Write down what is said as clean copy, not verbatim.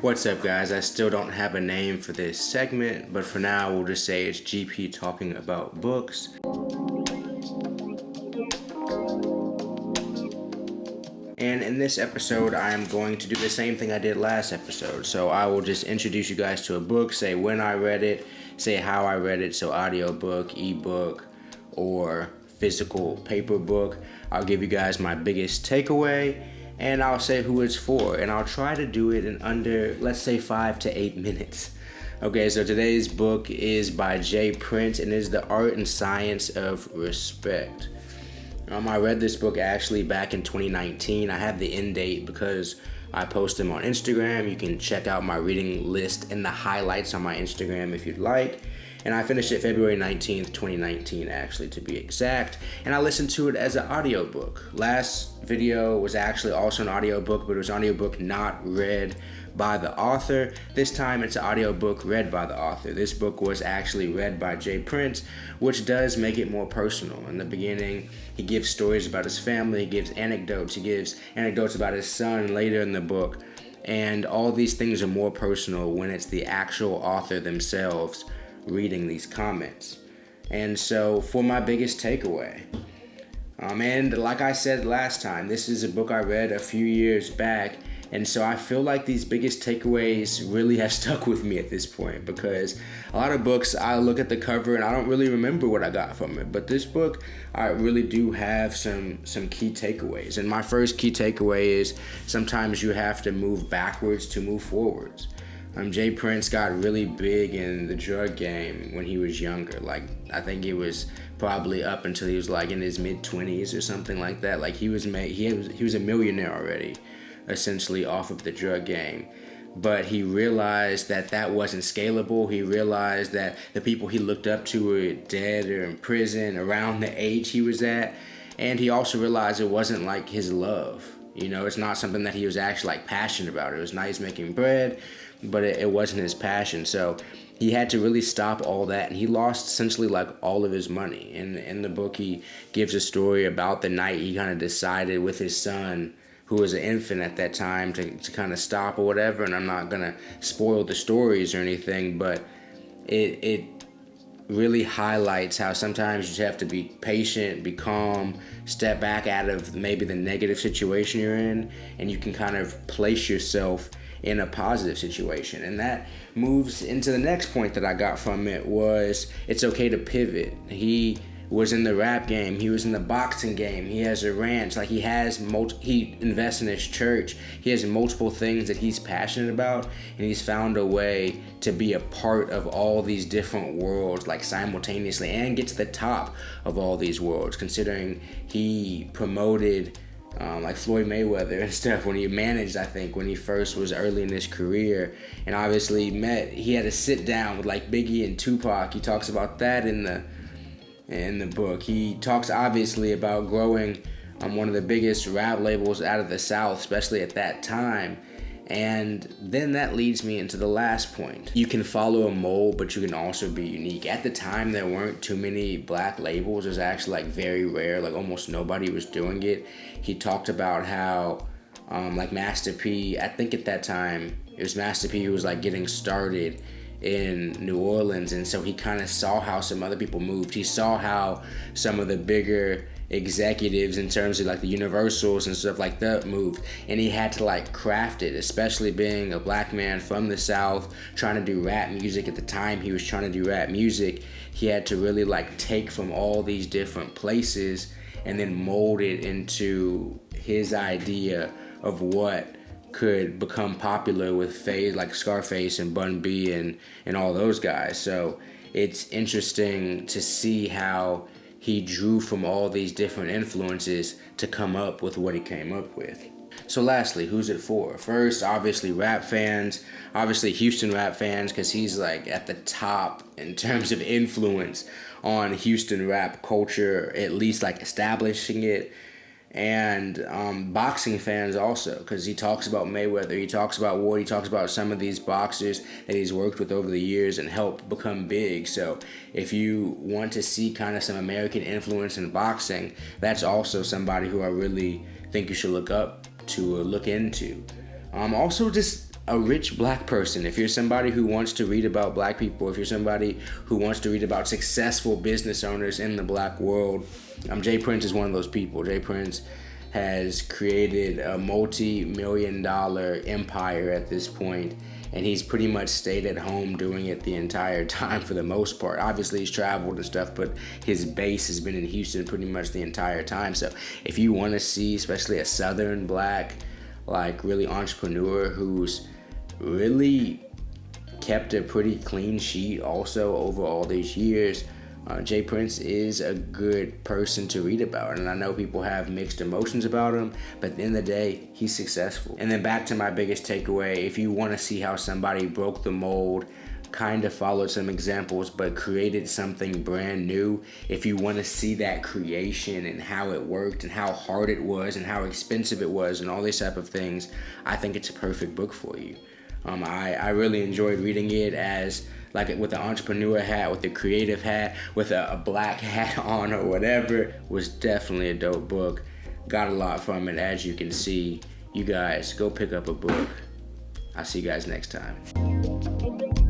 What's up, guys? I still don't have a name for this segment, but for now we'll just say it's GP talking about books. And in this episode, I am going to do the same thing I did last episode. So I will just introduce you guys to a book, say when I read it, say how I read it, so audiobook, ebook, or physical paper book. I'll give you guys my biggest takeaway, and I'll say who it's for, and I'll try to do it in under, let's say, 5 to 8 minutes. Okay, so today's book is by J. Prince, and is The Art and Science of Respect. I read this book actually back in 2019. I have the end date because I post them on Instagram. You can check out my reading list in the highlights on my Instagram if you'd like. And I finished it February 19th, 2019, actually, to be exact. And I listened to it as an audiobook. Last video was actually also an audiobook, but it was an audiobook not read by the author. This time it's an audiobook read by the author. This book was actually read by J. Prince, which does make it more personal. In the beginning, he gives stories about his family, he gives anecdotes, about his son later in the book. And all these things are more personal when it's the actual author themselves reading these comments. And so for my biggest takeaway, and like I said last time, this is a book I read a few years back, and so I feel like these biggest takeaways really have stuck with me at this point, because a lot of books I look at the cover and I don't really remember what I got from it, but this book I really do have some key takeaways. And my first key takeaway is sometimes you have to move backwards to move forwards. J. Prince got really big in the drug game when he was younger. Like, I think he was probably up until he was like in his mid-20s or something like that. Like, he was a millionaire already, essentially, off of the drug game. But he realized that wasn't scalable. He realized that the people he looked up to were dead or in prison around the age he was at. And he also realized it wasn't like his love. You know, it's not something that he was actually like passionate about. It was nice making bread, but it wasn't his passion. So he had to really stop all that, and he lost essentially like all of his money. And in the book, he gives a story about the night he kind of decided with his son, who was an infant at that time, to kind of stop or whatever. And I'm not gonna spoil the stories or anything, but it really highlights how sometimes you have to be patient, be calm, step back out of maybe the negative situation you're in, and you can kind of place yourself in a positive situation. And that moves into the next point that I got from it, was it's okay to pivot. He was in the rap game, he was in the boxing game, he has a ranch, like he invests in his church, he has multiple things that he's passionate about, and he's found a way to be a part of all these different worlds, like simultaneously, and get to the top of all these worlds, considering he promoted like Floyd Mayweather and stuff when he managed, I think, when he first was early in his career. And obviously he had to sit down with like Biggie and Tupac. He talks about that in the book. He talks obviously about growing one of the biggest rap labels out of the South, especially at that time. And then that leads me into the last point. You can follow a mold, but you can also be unique. At the time, there weren't too many black labels. It was actually like very rare, like almost nobody was doing it. He talked about how like Master P, I think at that time, it was Master P who was like getting started in New Orleans, and so he kind of saw how some other people moved. He saw how some of the bigger executives in terms of like the Universals and stuff like that moved, and he had to like craft it, especially being a black man from the South trying to do rap music. At the time he was trying to do rap music, he had to really like take from all these different places and then mold it into his idea of what could become popular with phase like Scarface and Bun B and all those guys. So it's interesting to see how he drew from all these different influences to come up with what he came up with. So lastly, who's it for? First, obviously rap fans, obviously Houston rap fans, because he's like at the top in terms of influence on Houston rap culture, at least like establishing it. And boxing fans also, because he talks about Mayweather, he talks about Ward, he talks about some of these boxers that he's worked with over the years and helped become big. So if you want to see kind of some American influence in boxing, that's also somebody who I really think you should look up to or look into. Also just a rich black person, if you're somebody who wants to read about black people, if you're somebody who wants to read about successful business owners in the black world, Jay Prince is one of those people. Jay Prince has created a multi-million-dollar empire at this point, and he's pretty much stayed at home doing it the entire time for the most part. Obviously, he's traveled and stuff, but his base has been in Houston pretty much the entire time. So if you want to see, especially a Southern black, like really entrepreneur who's really kept a pretty clean sheet also over all these years, Jay Prince is a good person to read about. And I know people have mixed emotions about him, but at the end of the day, he's successful. And then back to my biggest takeaway, if you want to see how somebody broke the mold, kind of followed some examples, but created something brand new, if you want to see that creation and how it worked and how hard it was and how expensive it was and all these type of things, I think it's a perfect book for you. I really enjoyed reading it as like with the entrepreneur hat, with the creative hat, with a black hat on or whatever. It was definitely a dope book. Got a lot from it, as you can see. You guys, go pick up a book. I'll see you guys next time.